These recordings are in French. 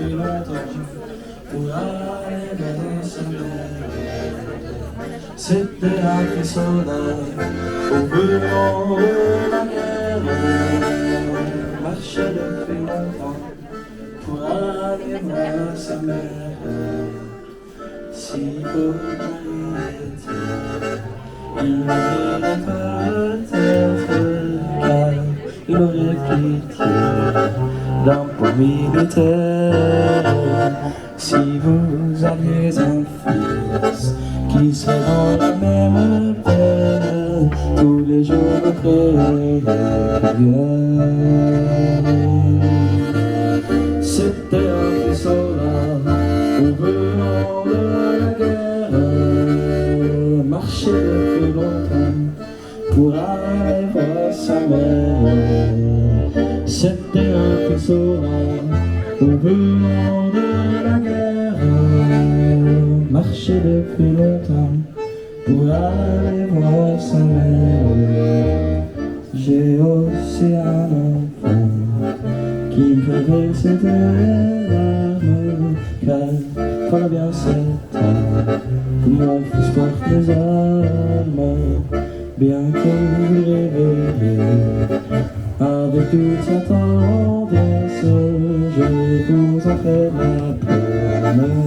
depuis longtemps pour aller vers sa mère. C'était un frissonneur au venant de la guerre. Marchait depuis longtemps pour aller voir sa mère. Si beau était, il aurait peut-être car il aurait pitié d'un pauvre militaire. Si vous aviez un fils qui serait dans la même peine, tous les jours vous priez bien. C'était un frissonneur au venant de la guerre, marchait depuis longtemps pour aller voir sa mère. C'était un frissonneur au venant de la guerre, marchait depuis longtemps pour aller voir sa mère. J'ai aussi un enfant qui me fait verser des larmes, car voilà bien 7 ans que mon fils porte les armes. Bien que vous réveillez avec toute sa tendresse, je vous en fais la promesse.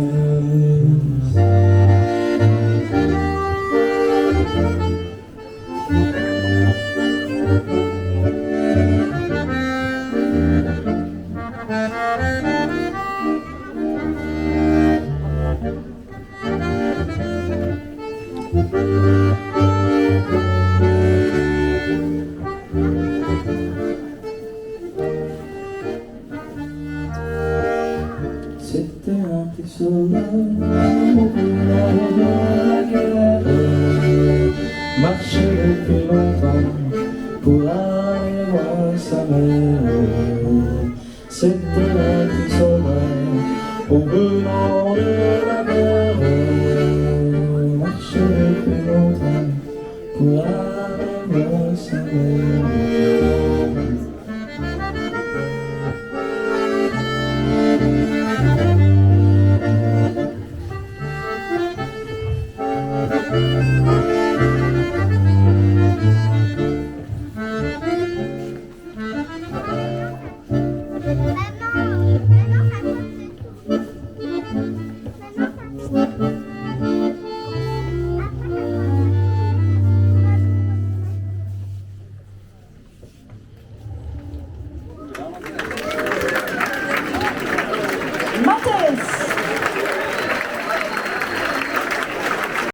C'était un frissonneur au venant de la guerre, marchait depuis longtemps pour aller voir sa mère. C'était un frissonneur au venant de la guerre,